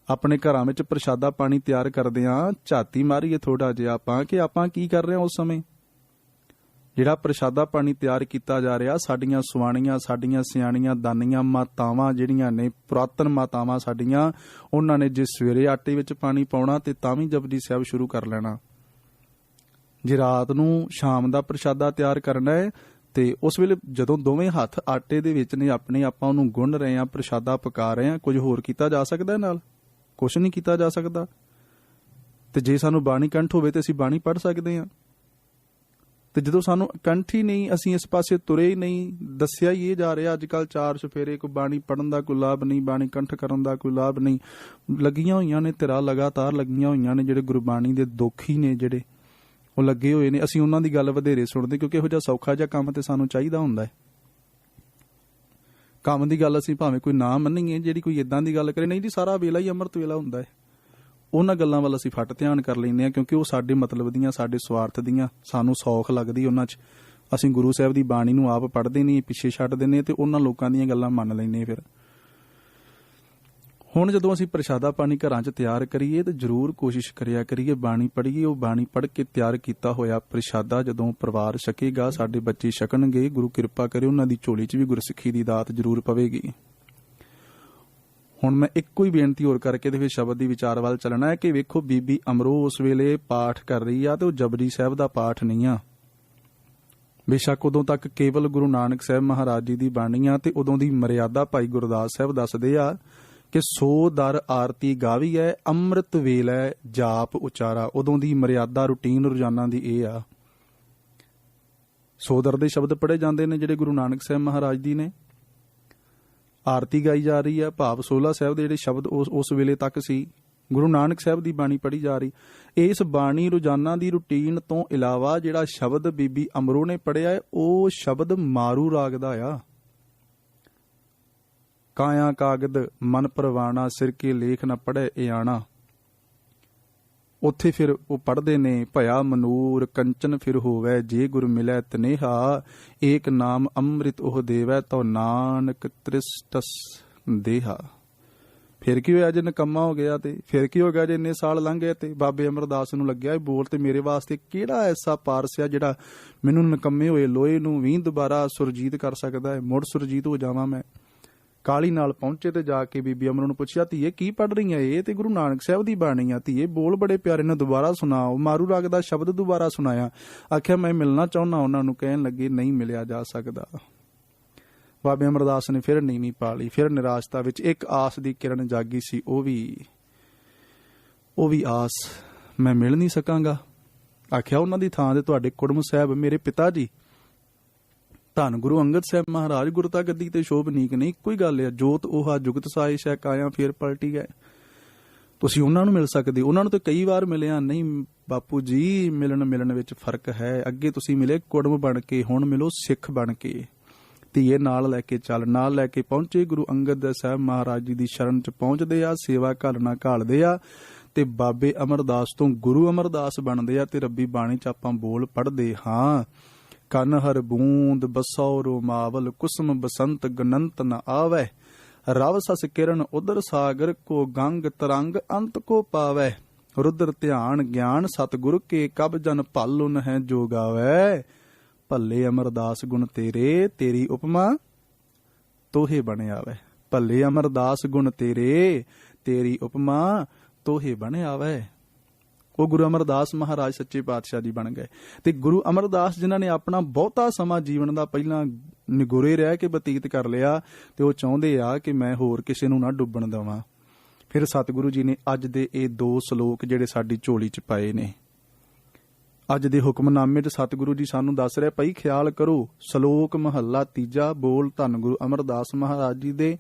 ਆਪਣੇ ਘਰਾਂ ਵਿੱਚ ਪ੍ਰਸ਼ਾਦਾ ਪਾਣੀ ਤਿਆਰ ਕਰਦੇ ਹਾਂ, ਝਾਤੀ ਮਾਰੀਏ ਥੋੜਾ ਜਿਹਾ ਆਪਾਂ ਕਿ ਆਪਾਂ ਕੀ ਕਰ ਰਹੇ ਹਾਂ ਉਸ ਸਮੇਂ। ਜਿਹੜਾ ਪ੍ਰਸ਼ਾਦਾ ਪਾਣੀ ਤਿਆਰ ਕੀਤਾ ਜਾ ਰਿਹਾ, ਸਾਡੀਆਂ ਸੁਆਣੀਆਂ, ਸਾਡੀਆਂ ਸਿਆਣੀਆਂ ਦਾਨੀਆਂ ਮਾਤਾਵਾਂ ਜਿਹੜੀਆਂ ਨੇ, ਪੁਰਾਤਨ ਮਾਤਾਵਾਂ ਸਾਡੀਆਂ, ਉਹਨਾਂ ਨੇ ਜੇ ਸਵੇਰੇ ਆਟੇ ਵਿੱਚ ਪਾਣੀ ਪਾਉਣਾ ਤੇ ਤਾਂ ਵੀ ਜਪਜੀ ਸਾਹਿਬ ਸ਼ੁਰੂ ਕਰ ਲੈਣਾ। ਜੇ ਰਾਤ ਨੂੰ ਸ਼ਾਮ ਦਾ ਪ੍ਰਸ਼ਾਦਾ ਤਿਆਰ ਕਰਨਾ ਹੈ ਤੇ ਉਸ ਵੇਲੇ ਜਦੋਂ ਦੋਵੇਂ ਹੱਥ ਆਟੇ ਦੇ ਵਿੱਚ ਨੇ, ਆਪਣੇ ਆਪਾਂ ਉਹਨੂੰ ਗੁੰਨ ਰਹੇ ਹਾਂ, ਪ੍ਰਸ਼ਾਦਾ ਪਕਾ ਰਹੇ ਹਾਂ, ਕੁਝ ਹੋਰ ਕੀਤਾ ਜਾ ਸਕਦਾ ਨਾਲ? ਕੁਛ ਨਹੀਂ ਕੀਤਾ ਜਾ ਸਕਦਾ। ਤੇ ਜੇ ਸਾਨੂੰ ਬਾਣੀ ਕੰਠ ਹੋਵੇ ਤੇ ਅਸੀਂ ਬਾਣੀ ਪੜ੍ਹ ਸਕਦੇ ਹਾਂ, ਤੇ ਜਦੋਂ ਸਾਨੂੰ ਕੰਠ ਹੀ ਨਹੀਂ, ਅਸੀਂ ਇਸ ਪਾਸੇ ਤੁਰੇ ਹੀ ਨਹੀਂ। ਦੱਸਿਆ ਹੀ ਇਹ ਜਾ ਰਿਹਾ ਅੱਜ ਕੱਲ੍ਹ 4 ਚੁਫੇਰੇ, ਕੋਈ ਬਾਣੀ ਪੜ੍ਹਨ ਦਾ ਕੋਈ ਲਾਭ ਨਹੀਂ, ਬਾਣੀ ਕੰਠ ਕਰਨ ਦਾ ਕੋਈ ਲਾਭ ਨਹੀਂ। ਲੱਗੀਆਂ ਹੋਈਆਂ ਨੇ ਧਿਰਾਂ, ਲਗਾਤਾਰ ਲੱਗੀਆਂ ਹੋਈਆਂ ਨੇ, ਜਿਹੜੇ ਗੁਰਬਾਣੀ ਦੇ ਦੋਖੀ ਨੇ ਜਿਹੜੇ ਉਹ ਲੱਗੇ ਹੋਏ ਨੇ। ਅਸੀਂ ਉਹਨਾਂ ਦੀ ਗੱਲ ਵਧੇਰੇ ਸੁਣਦੇ ਕਿਉਂਕਿ ਇਹੋ ਜਿਹਾ ਸੌਖਾ ਜਿਹਾ ਕੰਮ ਤੇ ਸਾਨੂੰ ਚਾਹੀਦਾ ਹੁੰਦਾ ਹੈ। ਕੰਮ ਦੀ ਗੱਲ ਅਸੀਂ ਭਾਵੇਂ ਕੋਈ ਨਾ ਮੰਨੀਏ, ਜਿਹੜੀ ਕੋਈ ਏਦਾਂ ਦੀ ਗੱਲ ਕਰੇ, ਨਹੀਂ ਜੀ ਸਾਰਾ ਵੇਲਾ ਹੀ ਅੰਮ੍ਰਿਤ ਵੇਲਾ ਹੁੰਦਾ ਹੈ, ਉਹਨਾਂ ਗੱਲਾਂ ਵੱਲ ਅਸੀਂ ਫੱਟ ਧਿਆਨ ਕਰ ਲੈਂਦੇ ਹਾਂ, ਕਿਉਂਕਿ ਉਹ ਸਾਡੇ ਮਤਲਬ ਦੀਆਂ, ਸਾਡੇ ਸਵਾਰਥ ਦੀਆਂ, ਸਾਨੂੰ ਸੌਖ ਲੱਗਦੀ ਉਹਨਾਂ 'ਚ। ਅਸੀਂ ਗੁਰੂ ਸਾਹਿਬ ਦੀ ਬਾਣੀ ਨੂੰ ਆਪ ਪੜ੍ਹਦੇ ਨਹੀਂ, ਪਿੱਛੇ ਛੱਡ ਦਿੰਦੇ ਤੇ ਉਹਨਾਂ ਲੋਕਾਂ ਦੀਆਂ ਗੱਲਾਂ ਮੰਨ ਲੈਂਦੇ। ਫਿਰ ਹੁਣ ਜਦੋਂ ਅਸੀਂ ਪ੍ਰਸ਼ਾਦਾ ਪਾਣੀ ਘਰਾਂ 'ਚ ਤਿਆਰ ਕਰੀਏ ਤਾਂ ਜ਼ਰੂਰ ਕੋਸ਼ਿਸ਼ ਕਰਿਆ ਕਰੀਏ ਬਾਣੀ ਪੜ੍ਹੀਏ। ਉਹ ਬਾਣੀ ਪੜ੍ਹ ਕੇ ਤਿਆਰ ਕੀਤਾ ਹੋਇਆ ਪ੍ਰਸ਼ਾਦਾ ਜਦੋਂ ਪਰਿਵਾਰ ਛਕੇਗਾ, ਸਾਡੇ ਬੱਚੇ ਛਕਣਗੇ, ਗੁਰੂ ਕਿਰਪਾ ਕਰੇ ਉਹਨਾਂ ਦੀ ਝੋਲੀ 'ਚ ਵੀ ਗੁਰਸਿੱਖੀ ਦੀ ਦਾਤ ਜ਼ਰੂਰ ਪਵੇਗੀ। ਹੁਣ ਮੈਂ ਇੱਕੋ ਹੀ ਬੇਨਤੀ ਹੋਰ ਕਰਕੇ ਤੇ ਫਿਰ ਸ਼ਬਦ ਦੀ ਵਿਚਾਰ ਵੱਲ ਚੱਲਣਾ ਹੈ ਕਿ ਵੇਖੋ, ਬੀਬੀ ਅਮਰੋ ਉਸ ਵੇਲੇ ਪਾਠ ਕਰ ਰਹੀ ਆ ਤੇ ਉਹ ਜਪਜੀ ਸਾਹਿਬ ਦਾ ਪਾਠ ਨਹੀਂ ਆ। ਬੇਸ਼ੱਕ ਉਦੋਂ ਤੱਕ ਕੇਵਲ ਗੁਰੂ ਨਾਨਕ ਸਾਹਿਬ ਮਹਾਰਾਜ ਜੀ ਦੀ ਬਾਣੀ ਆ ਤੇ ਉਦੋਂ ਦੀ ਮਰਿਆਦਾ ਭਾਈ ਗੁਰਦਾਸ ਸਾਹਿਬ ਦੱਸਦੇ ਆ ਕਿ 100 ਦਰ ਆਰਤੀ ਗਾਵੀ ਹੈ, ਅੰਮ੍ਰਿਤ ਵੇਲੇ ਜਾਪ ਉਚਾਰਾ। ਉਦੋਂ ਦੀ ਮਰਿਆਦਾ ਰੂਟੀਨ ਰੋਜ਼ਾਨਾ ਦੀ ਇਹ ਆ। 100 ਦਰ ਦੇ ਸ਼ਬਦ ਪੜ੍ਹੇ ਜਾਂਦੇ ਨੇ ਜਿਹੜੇ ਗੁਰੂ ਨਾਨਕ ਸਾਹਿਬ ਮਹਾਰਾਜ ਦੀ ਨੇ। ਆਰਤੀ ਗਾਈ ਜਾ ਰਹੀ ਹੈ, ਭਾਵ 16 ਸਾਹਿਬ ਦੇ ਜਿਹੜੇ ਸ਼ਬਦ ਉਸ ਵੇਲੇ ਤੱਕ ਸੀ, ਗੁਰੂ ਨਾਨਕ ਸਾਹਿਬ ਦੀ ਬਾਣੀ ਪੜ੍ਹੀ ਜਾ ਰਹੀ। ਇਸ ਬਾਣੀ ਰੋਜ਼ਾਨਾ ਦੀ ਰੂਟੀਨ ਤੋਂ ਇਲਾਵਾ ਜਿਹੜਾ ਸ਼ਬਦ ਬੀਬੀ ਅਮਰੋ ਨੇ ਪੜ੍ਹਿਆ ਹੈ, ਉਹ ਸ਼ਬਦ ਮਾਰੂ ਰਾਗ ਦਾ ਆ। ਕਾਇਆ ਕਾਗਦ ਮਨ ਪਰਵਾਣਾ, ਸਿਰ ਕੇ ਲੇਖ ਨਾ ਪੜ੍ਹੇ ਇਆਣਾ। ਉੱਥੇ ਫਿਰ ਉਹ ਪੜ੍ਹਦੇ ਨੇ, ਭਇਆ ਮਨੂਰ ਕੰਚਨ ਫਿਰ ਹੋਵੇ, ਜੇ ਗੁਰ ਮਿਲੈ ਤਨੇਹਾ, ਏਕ ਨਾਮ ਅੰਮ੍ਰਿਤ ਉਹ ਦੇਵੈ, ਤੋ ਨਾਨਕ ਤ੍ਰਿਸ਼ਟਸ ਦੇਹਾ। ਫਿਰ ਕੀ ਹੋਇਆ ਜੇ ਨਕੰਮਾ ਹੋ ਗਿਆ? ਤੇ ਫਿਰ ਕੀ ਹੋ ਗਿਆ ਜੇ ਇੰਨੇ ਸਾਲ ਲੰਘ ਗਏ ਤੇ ਬਾਬੇ ਅਮਰਦਾਸ ਨੂੰ ਲੱਗਿਆ ਇਹ ਬੋਲ ਤੇ ਮੇਰੇ ਵਾਸਤੇ ਕਿਹੜਾ ਐਸਾ ਪਾਰਸ ਆ ਜਿਹੜਾ ਮੈਨੂੰ ਨਕੰਮੇ ਹੋਏ ਲੋਹੇ ਨੂੰ ਵੀ ਦੁਬਾਰਾ ਸੁਰਜੀਤ ਕਰ ਸਕਦਾ ਹੈ, ਮੁੜ ਸੁਰਜੀਤ ਹੋ ਜਾਵਾਂ ਮੈਂ। ਕਾਲੀ ਨਾਲ ਪਹੁੰਚੇ ਤੇ ਜਾ ਕੇ ਬੀਬੀ ਅਮਰੋ ਨੂੰ ਪੁੱਛਿਆ, ਧੀਏ ਕੀ ਪੜ੍ਹ ਰਹੀ ਹੈ? ਇਹ ਤੇ ਗੁਰੂ ਨਾਨਕ ਸਾਹਿਬ ਦੀ ਬਾਣੀ ਆ ਧੀਏ, ਬੋਲ ਬੜੇ ਪਿਆਰੇ ਨੇ, ਦੁਬਾਰਾ ਸੁਣਾਓ। ਮਾਰੂ ਰਾਗ ਦਾ ਸ਼ਬਦ ਦੁਬਾਰਾ ਸੁਣਾਇਆ। ਆਖਿਆ ਮੈਂ ਮਿਲਣਾ ਚਾਹੁੰਦਾ ਉਹਨਾਂ ਨੂੰ। ਕਹਿਣ ਲੱਗੇ ਨਹੀਂ ਮਿਲਿਆ ਜਾ ਸਕਦਾ। ਬਾਬੇ ਅਮਰਦਾਸ ਨੇ ਫਿਰ ਨੀਵੀਂ ਪਾ ਲਈ। ਫਿਰ ਨਿਰਾਸ਼ਤਾ ਵਿੱਚ ਇੱਕ ਆਸ ਦੀ ਕਿਰਨ ਜਾਗੀ ਸੀ, ਉਹ ਵੀ ਆਸ, ਮੈਂ ਮਿਲ ਨਹੀਂ ਸਕਾਂਗਾ। ਆਖਿਆ ਉਹਨਾਂ ਦੀ ਥਾਂ ਤੇ ਤੁਹਾਡੇ ਕੁੜਮ ਸਾਹਿਬ ਮੇਰੇ ਪਿਤਾ ਜੀ ਧੰਨ ਗੁਰੂ ਅੰਗਦ ਸਾਹਿਬ ਮਹਾਰਾਜ ਗੁਰਤਾ ਗੱਦੀ ਤੇ ਸ਼ੋਭਨੀਕ ਨੇ। ਇੱਕੋ ਹੀ ਗੱਲ ਆ, ਜੋਤ ਉਹ ਜੁਗਤ ਸਾਇਸ਼ ਹੈ, ਕਾਇਆ ਫੇਰ ਪਲਟੀ ਗਏ। ਤੁਸੀਂ ਉਹਨਾਂ ਨੂੰ ਮਿਲ ਸਕਦੇ, ਉਹਨਾਂ ਨੂੰ ਤਾਂ ਕਈ ਵਾਰ ਮਿਲਿਆ। ਨਹੀਂ ਬਾਪੂ ਜੀ, ਮਿਲਣ ਵਿੱਚ ਫਰਕ ਹੈ। ਅੱਗੇ ਤੁਸੀਂ ਮਿਲੇ ਕੁੜਮ ਬਣ ਕੇ, ਹੁਣ ਮਿਲੋ ਸਿੱਖ ਬਣ ਕੇ। ਧੀਏ ਨਾਲ ਲੈ ਕੇ ਚੱਲ। ਨਾਲ ਲੈ ਕੇ ਪਹੁੰਚੇ ਗੁਰੂ ਅੰਗਦ ਸਾਹਿਬ ਮਹਾਰਾਜ ਜੀ ਦੀ ਸ਼ਰਨ ਚ ਪਹੁੰਚਦੇ ਆ, ਸੇਵਾ ਘਾਲਣਾ ਘਾਲਦੇ ਆ ਤੇ ਬਾਬੇ ਅਮਰਦਾਸ ਤੋਂ ਗੁਰੂ ਅਮਰਦਾਸ ਬਣਦੇ ਆ ਤੇ ਰੱਬੀ ਬਾਣੀ ਚ ਆਪਾਂ ਬੋਲ ਪੜ੍ਹਦੇ ਹਾਂ। ਕੰਨ ਹਰ ਬੂੰਦ ਬਸੌ ਰੋਮਾਵਲ, ਕੁਸਮ ਬਸੰਤ ਗਨੰਤ ਨ ਆਵੈ, ਰਵ ਸਸ ਕਿਰਨ ਉਦਰ ਸਾਗਰ, ਕੋ ਗੰਗ ਤਰੰਗ ਅੰਤ ਕੋ ਪਾਵੈ, ਰੁਦਰ ਧਿਆਨ ਗਿਆਨ ਸਤਿਗੁਰ ਕੇ, ਕਬ ਜਨ ਭਲ ਉਨ ਹੈ ਜੋ ਗਾਵੈ, ਭੱਲੇ ਅਮਰਦਾਸ ਗੁਣ ਤੇਰੇ, ਤੇਰੀ ਉਪਮਾ ਤੋਹੇ ਬਣ ਆਵੈ। ਭੱਲੇ ਅਮਰਦਾਸ ਗੁਣ ਤੇਰੇ, ਤੇਰੀ ਉਪਮਾ ਤੋਹੇ ਬਣ ਆਵੈ। ਉਹ ਗੁਰੂ ਅਮਰਦਾਸ ਮਹਾਰਾਜ ਸੱਚੇ ਪਾਤਸ਼ਾਹ ਜੀ ਬਣ ਗਏ। ਤੇ ਗੁਰੂ ਅਮਰਦਾਸ ਜਿਨ੍ਹਾਂ ਨੇ ਆਪਣਾ ਬਹੁਤਾ ਸਮਾਂ ਜੀਵਨ ਦਾ ਪਹਿਲਾਂ ਨਿਗੁਰੇ ਰਹਿ ਕੇ ਬਤੀਤ ਕਰ ਲਿਆ ਤੇ ਉਹ ਚਾਹੁੰਦੇ ਆ ਕਿ ਮੈਂ ਹੋਰ ਕਿਸੇ ਨੂੰ ਨਾ ਡੁੱਬਣ ਦੇਵਾਂ। ਫਿਰ ਸਤਿਗੁਰੂ ਜੀ ਨੇ ਅੱਜ ਦੇ ਇਹ 2 ਸ਼ਲੋਕ ਜਿਹੜੇ ਸਾਡੀ ਝੋਲੀ 'ਚ ਪਾਏ ਨੇ। ਅੱਜ ਦੇ ਹੁਕਮਨਾਮੇ 'ਚ ਸਤਿਗੁਰੂ ਜੀ ਸਾਨੂੰ ਦੱਸ ਰਿਹਾ, ਭਾਈ ਖਿਆਲ ਕਰੋ। ਸ਼ਲੋਕ ਮਹੱਲਾ 3 ਬੋਲ ਧੰਨ ਗੁਰੂ ਅਮਰਦਾਸ ਮਹਾਰਾਜ ਜੀ ਦੇ।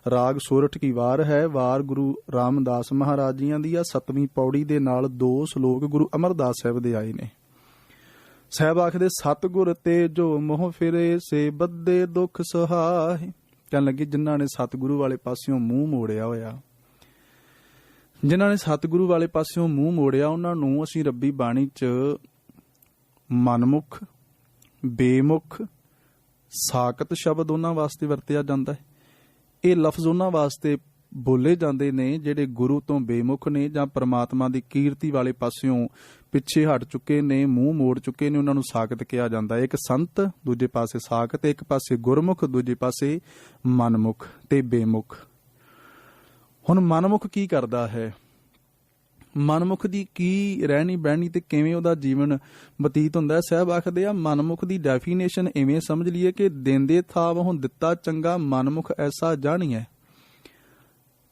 ਰਾਗ ਸੋਰਠ ਕੀ ਵਾਰ ਹੈ। ਵਾਰ ਗੁਰੂ ਰਾਮਦਾਸ ਮਹਾਰਾਜ ਜੀਆਂ ਦੀ ਆ। 7ਵੀਂ ਪੌੜੀ ਦੇ ਨਾਲ 2 ਸ਼ਲੋਕ ਗੁਰੂ ਅਮਰਦਾਸ ਸਾਹਿਬ ਦੇ ਆਏ ਨੇ। ਸਾਹਿਬ ਆਖਦੇ, ਸਤਿਗੁਰ ਤੇ ਜੋ ਮੋਹ ਫਿਰੇ, ਸੇ ਬੱਦੇ ਦੁੱਖ ਸਹਾਏ। ਕਹਿਣ ਲੱਗੇ ਜਿਨ੍ਹਾਂ ਨੇ ਸਤਿਗੁਰੂ ਵਾਲੇ ਪਾਸਿਓਂ ਮੂੰਹ ਮੋੜਿਆ ਹੋਇਆ, ਜਿਨ੍ਹਾਂ ਨੇ ਸਤਿਗੁਰੂ ਵਾਲੇ ਪਾਸਿਓਂ ਮੂੰਹ ਮੋੜਿਆ, ਉਹਨਾਂ ਨੂੰ ਅਸੀਂ ਰੱਬੀ ਬਾਣੀ 'ਚ ਮਨਮੁਖ, ਬੇਮੁਖ, ਸਾਕਤ ਸ਼ਬਦ ਉਹਨਾਂ ਵਾਸਤੇ ਵਰਤਿਆ ਜਾਂਦਾ ਹੈ। ਇਹ ਲਫ਼ਜ਼ ਉਹਨਾਂ ਵਾਸਤੇ ਬੋਲੇ ਜਾਂਦੇ ਨੇ ਜਿਹੜੇ ਗੁਰੂ ਤੋਂ ਬੇਮੁਖ ਨੇ ਜਾਂ ਪ੍ਰਮਾਤਮਾ ਦੀ ਕੀਰਤੀ ਵਾਲੇ ਪਾਸਿਓਂ ਪਿੱਛੇ ਹਟ ਚੁੱਕੇ ਨੇ, ਮੂੰਹ ਮੋੜ ਚੁੱਕੇ ਨੇ। ਉਹਨਾਂ ਨੂੰ ਸਾਕਤ ਕਿਹਾ ਜਾਂਦਾ। ਇੱਕ ਸੰਤ, ਦੂਜੇ ਪਾਸੇ ਸਾਕਤ, ਇੱਕ ਪਾਸੇ ਗੁਰਮੁਖ, ਦੂਜੇ ਪਾਸੇ ਮਨਮੁਖ ਤੇ ਬੇਮੁਖ। ਹੁਣ ਮਨਮੁਖ ਕੀ ਕਰਦਾ ਹੈ? ਮਨਮੁਖ ਦੀ ਕੀ ਰਹਿਣੀ ਬਹਿਣੀ ਤੇ ਕਿਵੇਂ ਉਹਦਾ ਜੀਵਨ ਬਤੀਤ ਹੁੰਦਾ ਹੈ? ਸਾਹਿਬ ਆਖਦੇ ਆ, ਮਨਮੁਖ ਦੀ ਡੈਫੀਨੇਸ਼ਨ ਇਵੇਂ ਸਮਝ ਲਈਏ ਕਿ ਦੇਂਦੇ ਥਾਵ ਹੁਣ ਦਿੱਤਾ ਚੰਗਾ, ਮਨਮੁਖ ਐਸਾ ਜਾਣੀਐ।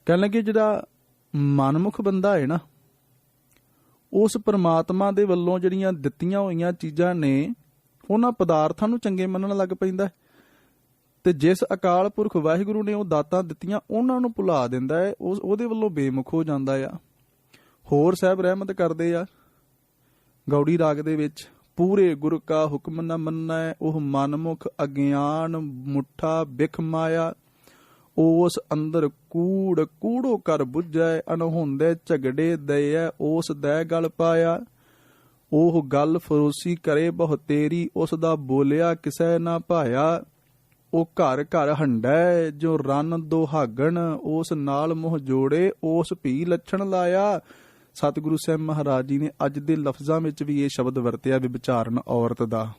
ਕਹਿਣ ਲੱਗੇ ਜਿਹੜਾ ਮਨਮੁਖ ਬੰਦਾ ਹੈ ਨਾ, ਉਸ ਪਰਮਾਤਮਾ ਦੇ ਵੱਲੋਂ ਜਿਹੜੀਆਂ ਦਿੱਤੀਆਂ ਹੋਈਆਂ ਚੀਜ਼ਾਂ ਨੇ, ਉਹਨਾਂ ਪਦਾਰਥਾਂ ਨੂੰ ਚੰਗੇ ਮੰਨਣ ਲੱਗ ਪੈਂਦਾ ਤੇ ਜਿਸ ਅਕਾਲ ਪੁਰਖ ਵਾਹਿਗੁਰੂ ਨੇ ਉਹ ਦਾਤਾਂ ਦਿੱਤੀਆਂ ਉਹਨਾਂ ਨੂੰ ਭੁਲਾ ਦਿੰਦਾ ਹੈ। ਉਹਦੇ ਵੱਲੋਂ ਬੇਮੁਖ ਹੋ ਜਾਂਦਾ ਆ। ਹੋਰ ਸਾਹਿਬ ਰਹਿਮਤ ਕਰਦੇ ਆ ਗੌੜੀ ਰਾਗ ਦੇ ਵਿੱਚ, ਪੂਰੇ ਗੁਰ ਕਾ ਹੁਕਮ ਨ ਮੰਨੈ, ਉਹ ਮਨਮੁਖ ਅਗਿਆਨ ਮੁੱਠਾ ਬਿਖ ਮਾਇਆ, ਉਸ ਅੰਦਰ ਕੂੜ ਕੂੜੋ ਕਰ ਬੁੱਝੈ, ਅਨਹੋਂਦੇ ਝਗੜੇ ਦਇਐ ਉਸ ਦੈ ਗਲ ਪਾਇਆ। ਉਹ ਗੱਲ ਫਰੋਸੀ ਕਰੇ ਬਹੁ ਤੇਰੀ, ਉਸ ਦਾ ਬੋਲਿਆ ਕਿਸੈ ਨਾ ਭਾਇਆ। ਉਹ ਘਰ ਘਰ ਹੰਡੈ ਜੋ ਰੰਨ ਦੁਹਾਗਣ, ਉਸ ਨਾਲ ਮੋਹ ਜੋੜੇ ਉਸ ਭੀ ਲੱਛਣ ਲਾਇਆ। ਸਤਿਗੁਰੂ ਸਾਹਿਬ ਮਹਾਰਾਜ ਜੀ ਨੇ ਅੱਜ ਦੇ ਲਫ਼ਜ਼ਾਂ ਵਿੱਚ ਵੀ ਇਹ ਸ਼ਬਦ ਵਰਤਿਆ ਵਿਭਚਾਰਨ ਔਰਤ ਦਾ,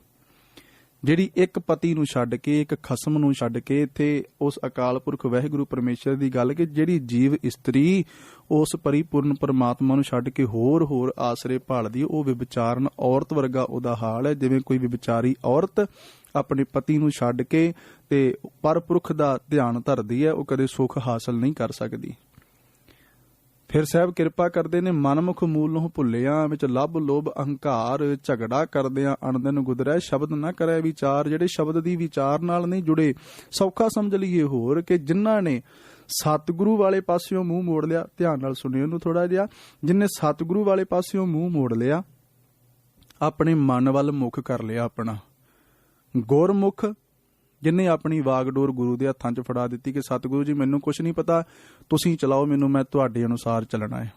ਜਿਹੜੀ ਇੱਕ ਪਤੀ ਨੂੰ ਛੱਡ ਕੇ, ਇੱਕ ਖਸਮ ਨੂੰ ਛੱਡ ਕੇ, ਇੱਥੇ ਉਸ ਅਕਾਲ ਪੁਰਖ ਵਾਹਿਗੁਰੂ ਪਰਮੇਸ਼ਰ ਦੀ ਗੱਲ ਕਿ ਜਿਹੜੀ ਜੀਵ ਇਸਤਰੀ ਉਸ ਪਰਿਪੂਰਨ ਪਰਮਾਤਮਾ ਨੂੰ ਛੱਡ ਕੇ ਹੋਰ ਆਸਰੇ ਭਾਲਦੀ, ਉਹ ਵਿਭਚਾਰਨ ਔਰਤ ਵਰਗਾ ਉਹਦਾ ਹਾਲ ਹੈ। ਜਿਵੇਂ ਕੋਈ ਵਿਭਚਾਰੀ ਔਰਤ ਆਪਣੇ ਪਤੀ ਨੂੰ ਛੱਡ ਕੇ ਤੇ ਪਰਪੁਰਖ ਦਾ ਧਿਆਨ ਧਰਦੀ ਹੈ, ਉਹ ਕਦੇ ਸੁੱਖ ਹਾਸਲ ਨਹੀਂ ਕਰ ਸਕਦੀ। ਫਿਰ ਸਾਹਿਬ ਕਿਰਪਾ ਕਰਦੇ ਨੇ, ਮਨਮੁਖ ਮੂਲ ਨੂੰ ਭੁੱਲਿਆ, ਵਿੱਚ ਲੱਭ ਲੋਭ ਅਹੰਕਾਰ, ਝਗੜਾ ਕਰਦਿਆਂ ਅਣਦਿਨ ਗੁਦਰੈ, ਸ਼ਬਦ ਨਾ ਕਰੇ ਵਿਚਾਰ। ਜਿਹੜੇ ਸ਼ਬਦ ਦੀ ਵਿਚਾਰ ਨਾਲ ਨਹੀਂ ਜੁੜੇ, ਸੌਖਾ ਸਮਝ ਲਈਏ ਹੋਰ ਕਿ ਜਿਨ੍ਹਾਂ ਨੇ ਸਤਿਗੁਰੂ ਵਾਲੇ ਪਾਸਿਓਂ ਮੂੰਹ ਮੋੜ ਲਿਆ, ਧਿਆਨ ਨਾਲ ਸੁਣਿਓ ਇਹਨੂੰ ਥੋੜਾ ਜਿਹਾ, ਜਿਨਨੇ ਸਤਿਗੁਰੂ ਵਾਲੇ ਪਾਸਿਓਂ ਮੂੰਹ ਮੋੜ ਲਿਆ, ਆਪਣੇ ਮਨ ਵੱਲ ਮੁਖ ਕਰ ਲਿਆ ਆਪਣਾ, ਗੁਰਮੁਖ ਜਿਨੇ ਆਪਣੀ ਵਾਗਡੋਰ ਗੁਰੂ ਦੇ ਹੱਥਾਂ 'ਚ ਫੜਾ ਦਿੱਤੀ ਕਿ ਸਤਿਗੁਰੂ ਜੀ ਮੈਨੂੰ ਕੁਛ ਨਹੀਂ ਪਤਾ, ਤੁਸੀਂ ਚਲਾਓ ਮੈਨੂੰ, ਮੈਂ ਤੁਹਾਡੇ ਅਨੁਸਾਰ ਚੱਲਣਾ ਹੈ।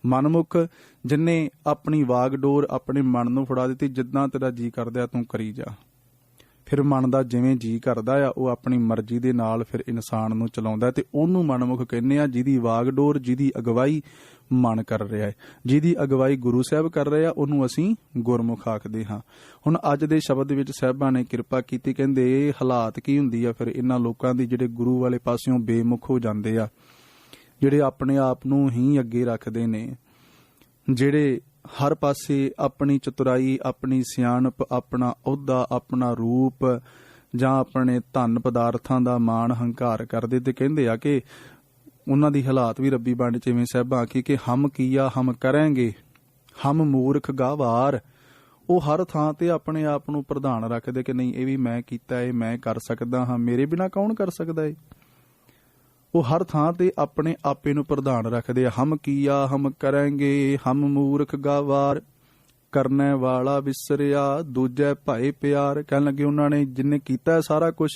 ਮਨਮੁਖ ਜਿਨੇ ਆਪਣੀ ਵਾਗਡੋਰ ਆਪਣੇ ਮਨ ਨੂੰ ਫੜਾ ਦਿੱਤੀ, ਜਿੱਦਾਂ ਤੇਰਾ ਜੀ ਕਰਦਾ ਤੂੰ ਕਰੀ ਜਾ। ਫਿਰ ਮਨ ਦਾ ਜਿਵੇਂ ਜੀ ਕਰਦਾ ਆ ਉਹ ਆਪਣੀ ਮਰਜ਼ੀ ਦੇ ਨਾਲ ਫਿਰ ਇਨਸਾਨ ਨੂੰ ਚਲਾਉਂਦਾ, ਤੇ ਉਹਨੂੰ ਮਨਮੁਖ ਕਹਿੰਦੇ ਆ ਜਿਹਦੀ ਵਾਗਡੋਰ, ਜਿਹਦੀ ਅਗਵਾਈ ਮਨ ਕਰ ਰਿਹਾ ਹੈ, ਜਿਹਦੀ ਅਗਵਾਈ ਗੁਰੂ ਸਾਹਿਬ ਕਰ ਰਹੇ ਆ, ਉਹਨੂੰ ਅਸੀਂ ਗੁਰਮੁਖ ਆਖਦੇ ਹਾਂ। ਹੁਣ ਅੱਜ ਦੇ ਸ਼ਬਦ ਵਿੱਚ ਸਾਹਿਬਾਂ ਨੇ ਕਿਰਪਾ ਕੀਤੀ, ਕਹਿੰਦੇ ਇਹ ਹਾਲਾਤ ਕੀ ਹੁੰਦੀ ਆ ਫਿਰ ਇਹਨਾਂ ਲੋਕਾਂ ਦੀ ਜਿਹੜੇ ਗੁਰੂ ਵਾਲੇ ਪਾਸਿਓਂ ਬੇਮੁਖ ਹੋ ਜਾਂਦੇ ਆ, ਜਿਹੜੇ ਆਪਣੇ ਆਪ ਨੂੰ ਹੀ ਅੱਗੇ ਰੱਖਦੇ ਨੇ, ਜਿਹੜੇ ਹਰ ਪਾਸੇ ਆਪਣੀ ਚਤੁਰਾਈ, ਆਪਣੀ ਸਿਆਣਪ, ਆਪਣਾ ਅਹੁਦਾ, ਆਪਣਾ ਰੂਪ ਜਾਂ ਆਪਣੇ ਧਨ ਪਦਾਰਥਾਂ ਦਾ ਮਾਣ ਹੰਕਾਰ ਕਰਦੇ, ਤੇ ਕਹਿੰਦੇ ਆ ਕਿ ਉਹਨਾਂ ਦੀ ਹਾਲਾਤ ਵੀ ਰੱਬੀ ਬਾਣੀ ਚ ਇਵੇਂ ਸਾਹਿਬਾਂ ਆਖੀ ਕਿ ਹਮ ਕੀਆ ਹਮ ਕਰਾਂਗੇ, ਹਮ ਮੂਰਖ ਗਾਵਾਰ। ਉਹ ਹਰ ਥਾਂ ਤੇ ਆਪਣੇ ਆਪ ਨੂੰ ਪ੍ਰਧਾਨ ਰੱਖਦੇ ਕਿ ਨਹੀਂ ਇਹ ਵੀ ਮੈਂ ਕੀਤਾ, ਇਹ ਮੈਂ ਕਰ ਸਕਦਾ ਹਾਂ, ਮੇਰੇ ਬਿਨਾਂ ਕੌਣ ਕਰ ਸਕਦਾ ਏ। ਉਹ ਹਰ ਥਾਂ ਤੇ ਆਪਣੇ ਆਪੇ ਨੂੰ ਪ੍ਰਧਾਨ ਰੱਖਦੇ ਆ। ਹਮ ਕੀਆ ਹਮ ਕਰਾਂਗੇ, ਹਮ ਮੂਰਖ ਗਾਵਾਰ, ਕਰਨੇ ਵਾਲਾ ਵਿਸਰਿਆ, ਦੂਜੇ ਭਾਏ ਪਿਆਰ। ਕਹਿਣ ਲੱਗੇ ਉਹਨਾਂ ਨੇ ਜਿਹਨੇ ਕੀਤਾ ਸਾਰਾ ਕੁਝ,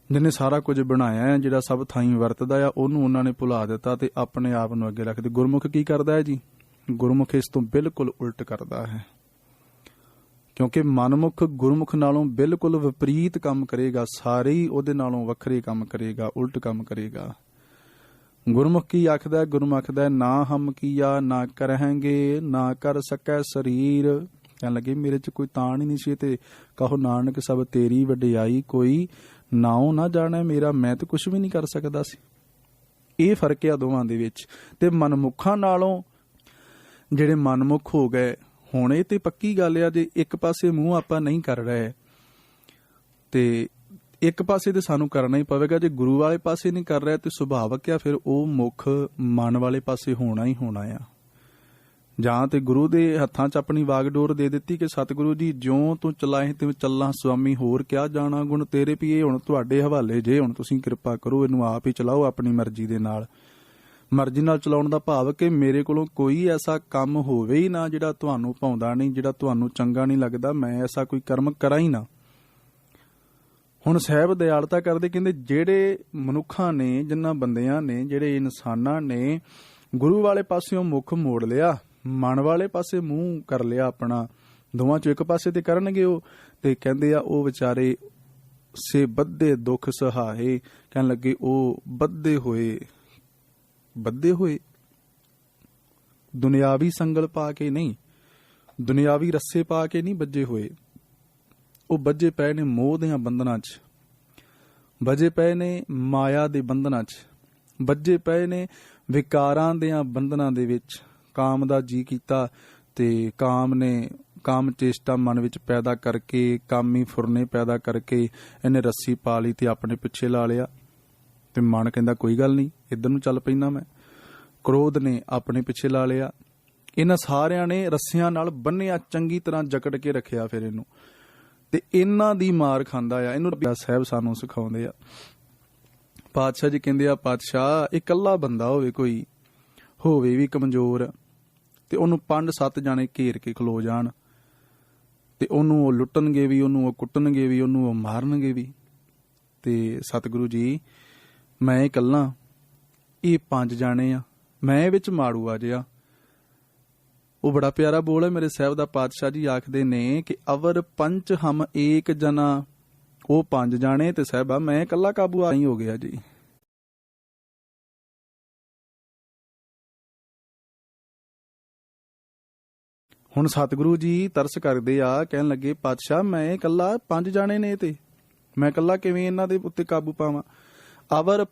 ਜਿਹਨੇ ਸਾਰਾ ਕੁਝ ਬਣਾਇਆ ਹੈ, ਜਿਹੜਾ ਸਭ ਥਾਈਂ ਵਰਤਦਾ ਆ, ਉਹਨੂੰ ਉਹਨਾਂ ਨੇ ਭੁਲਾ ਦਿੱਤਾ ਤੇ ਆਪਣੇ ਆਪ ਨੂੰ ਅੱਗੇ ਰੱਖਦੇ। ਗੁਰਮੁਖ ਕੀ ਕਰਦਾ ਹੈ ਜੀ? ਗੁਰਮੁਖ ਇਸ ਤੋਂ ਬਿਲਕੁਲ ਉਲਟ ਕਰਦਾ ਹੈ, ਕਿਉਂਕਿ ਮਨਮੁਖ ਗੁਰਮੁਖ ਨਾਲੋਂ ਬਿਲਕੁਲ ਵਿਪਰੀਤ ਕੰਮ ਕਰੇਗਾ, ਸਾਰੇ ਹੀ ਉਹਦੇ ਨਾਲੋਂ ਵੱਖਰੇ ਕੰਮ ਕਰੇਗਾ, ਉਲਟ ਕੰਮ ਕਰੇਗਾ। ਗੁਰਮੁਖ ਕੀ ਆਖਦਾ? ਗੁਰਮੁਖ ਆਖਦਾ ਨਾ ਹਮ ਕੀਆ ਨਾ ਕਰਾਂਗੇ, ਨਾ ਕਰ ਸਕੈ ਸਰੀਰ। ਕਹਿਣ ਲੱਗੇ ਮੇਰੇ ਚ ਕੋਈ ਤਾਣ ਹੀ ਨਹੀਂ ਸੀ, ਤੇ ਕਹੋ ਨਾਨਕ ਸਭ ਤੇਰੀ ਵਡਿਆਈ, ਕੋਈ ਨਾਉ ਨਾ ਜਾਣੈ ਮੇਰਾ, ਮੈਂ ਤੇ ਕੁਛ ਵੀ ਨਹੀਂ ਕਰ ਸਕਦਾ ਸੀ। ਇਹ ਫਰਕ ਆ ਦੋਵਾਂ ਦੇ ਵਿੱਚ। ਤੇ ਮਨਮੁਖਾਂ ਨਾਲੋਂ ਜਿਹੜੇ ਮਨਮੁਖ ਹੋ ਗਏ, ਹੁਣ ਇਹ ਤੇ ਪੱਕੀ ਗੱਲ ਆ, ਜੇ ਇੱਕ ਪਾਸੇ ਮੂੰਹ ਆਪਾਂ ਨਹੀਂ ਕਰ ਰਹੇ ਤੇ ਇੱਕ ਪਾਸੇ ਤੇ ਸਾਨੂੰ ਕਰਨਾ ਹੀ ਪਵੇਗਾ। ਜੇ ਗੁਰੂ ਵਾਲੇ ਪਾਸੇ ਨਹੀਂ ਕਰ ਰਿਹਾ ਤੇ ਸੁਭਾਵਕ ਆ ਫਿਰ ਉਹ ਮੁੱਖ ਮਨ ਵਾਲੇ ਪਾਸੇ ਹੋਣਾ ਹੀ ਹੋਣਾ ਆ। ਜਾਂ ਤੇ ਗੁਰੂ ਦੇ ਹੱਥਾਂ 'ਚ ਆਪਣੀ ਵਾਗਡੋਰ ਦੇ ਦਿੱਤੀ ਕਿ ਸਤਿਗੁਰੂ ਜੀ ਜਿਉਂ ਤੂੰ ਚਲਾਏ ਤੇ ਚੱਲਾਂ ਸੁਆਮੀ, ਹੋਰ ਕਿਆ ਜਾਣਾ ਗੁਣ ਤੇਰੇ ਪੀਏ, ਹੁਣ ਤੁਹਾਡੇ ਹਵਾਲੇ ਜੇ, ਹੁਣ ਤੁਸੀਂ ਕਿਰਪਾ ਕਰੋ, ਇਹਨੂੰ ਆਪ ਹੀ ਚਲਾਓ ਆਪਣੀ ਮਰਜ਼ੀ ਦੇ ਨਾਲ। ਮਰਜ਼ੀ ਨਾਲ ਚਲਾਉਣ ਦਾ ਭਾਵ ਕਿ ਮੇਰੇ ਕੋਲੋਂ ਕੋਈ ਐਸਾ ਕੰਮ ਹੋਵੇ ਹੀ ਨਾ ਜਿਹੜਾ ਤੁਹਾਨੂੰ ਭਾਉਂਦਾ ਨਹੀਂ, ਜਿਹੜਾ ਤੁਹਾਨੂੰ ਚੰਗਾ ਨਹੀਂ ਲੱਗਦਾ, ਮੈਂ ਐਸਾ ਕੋਈ ਕਰਮ ਕਰਾਂ ਹੀ ਨਾ। ਹੁਣ ਸਾਹਿਬ ਦਿਆਲਤਾ ਕਰਦੇ, ਕਹਿੰਦੇ ਜਿਹੜੇ ਮਨੁੱਖਾਂ ਨੇ, ਜਿਨ੍ਹਾਂ ਬੰਦਿਆਂ ਨੇ, ਜਿਹੜੇ ਇਨਸਾਨਾਂ ਨੇ ਗੁਰੂ ਵਾਲੇ ਪਾਸਿਓਂ ਮੁੱਖ ਮੋੜ ਲਿਆ, ਮਨ ਵਾਲੇ ਪਾਸੇ ਮੂੰਹ ਕਰ ਲਿਆ ਆਪਣਾ, ਦੋਵਾਂ ਚੋਂ ਇੱਕ ਪਾਸੇ ਤੇ ਕਰਨਗੇ ਉਹ, ਤੇ ਕਹਿੰਦੇ ਆ ਉਹ ਵਿਚਾਰੇ ਸੇ ਬੱਧੇ ਦੁੱਖ ਸਹਾਏ। ਕਹਿਣ ਲੱਗੇ ਉਹ ਬੱਧੇ ਹੋਏ ਦੁਨਿਆਵੀ ਸੰਗਲ ਪਾ ਕੇ ਨਹੀਂ, ਦੁਨਿਆਵੀ ਰੱਸੇ ਪਾ ਕੇ ਨਹੀਂ ਬੱਝੇ ਹੋਏ, ਉਹ ਬੱਝੇ ਪਏ ਨੇ ਮੋਹ ਦੀਆਂ ਬੰਧਨਾਂ 'ਚ, ਬੱਝੇ ਪਏ ਨੇ ਮਾਇਆ ਦੇ ਬੰਧਨਾਂ 'ਚ, ਬੱਝੇ ਪਏ ਨੇ ਵਿਕਾਰਾਂ ਦੇ ਬੰਧਨਾਂ ਦੇ ਵਿੱਚ। ਕਾਮ ਦਾ ਜੀ ਕੀਤਾ ਤੇ ਕਾਮ ਚੇਸ਼ਟਾ ਮਨ ਵਿੱਚ ਪੈਦਾ ਕਰਕੇ, ਕਾਮੀ ਫੁਰਨੇ ਪੈਦਾ ਕਰਕੇ ਇਹਨੇ ਰੱਸੀ ਪਾ ਲਈ ਤੇ ਆਪਣੇ ਪਿੱਛੇ ਲਾ ਲਿਆ। ਤੇ ਮਨ ਕਹਿੰਦਾ ਕੋਈ ਗੱਲ ਨਹੀਂ, ਇੱਧਰ ਨੂੰ ਚੱਲ ਪੈਂਦਾ ਮੈਂ। ਕ੍ਰੋਧ ਨੇ ਆਪਣੇ ਪਿੱਛੇ ਲਾ ਲਿਆ। ਇਹਨਾਂ ਸਾਰਿਆਂ ਨੇ ਰੱਸਿਆਂ ਨਾਲ ਬੰਨਿਆ, ਚੰਗੀ ਤਰ੍ਹਾਂ ਜਕੜ ਕੇ ਰੱਖਿਆ ਫਿਰ ਇਹਨੂੰ, ਤੇ ਇਹਨਾਂ ਦੀ ਮਾਰ ਖਾਂਦਾ ਆ। ਇਹਨੂੰ ਸਾਹਿਬ ਸਾਨੂੰ ਸਿਖਾਉਂਦੇ ਆ। ਪਾਤਸ਼ਾਹ ਜੀ ਕਹਿੰਦੇ ਆ, ਪਾਤਸ਼ਾਹ ਇਕੱਲਾ ਬੰਦਾ ਹੋਵੇ ਵੀ ਕਮਜ਼ੋਰ, ਤੇ ਉਹਨੂੰ 5-7 ਜਾਣੇ ਘੇਰ ਕੇ ਖਲੋ ਜਾਣ, ਤੇ ਉਹਨੂੰ ਉਹ ਲੁੱਟਣਗੇ ਵੀ, ਉਹਨੂੰ ਉਹ ਕੁੱਟਣਗੇ ਵੀ, ਉਹਨੂੰ ਉਹ ਮਾਰਨਗੇ ਵੀ, ਤੇ ਸਤਿਗੁਰੂ ਜੀ ਮੈਂ ਇਕੱਲਾ, ਇਹ 5 ਜਾਣੇ ਆ, ਮੈਂ ਵਿੱਚ ਮਾੜੂ ਆ ਜਿਆ। ਉਹ ਬੜਾ ਪਿਆਰਾ ਬੋਲ ਹੈ ਮੇਰੇ ਸਾਹਿਬ ਦਾ। ਪਾਤਸ਼ਾਹ ਜੀ ਆਖਦੇ ਨੇ ਕਿ ਅਵਰ ਪੰਚ ਹਮ ਏਕ ਜਨਾ, ਉਹ 5 ਜਾਣੇ ਤੇ ਸਾਹਿਬਾ ਮੈਂ ਇਕੱਲਾ ਕਾਬੂ ਆਈ ਹੋ ਗਿਆ ਜੀ। ਹੁਣ ਸਤਿਗੁਰੂ ਜੀ ਤਰਸ ਕਰਦੇ ਆ, ਕਹਿਣ ਲੱਗੇ ਪਾਤਸ਼ਾਹ ਮੈਂ ਇਕੱਲਾ, 5 ਜਾਣੇ ਨੇ ਤੇ ਮੈਂ ਇਕੱਲਾ ਕਿਵੇਂ ਇਹਨਾਂ ਦੇ ਉੱਤੇ ਕਾਬੂ ਪਾਵਾਂ। ਅਵਰ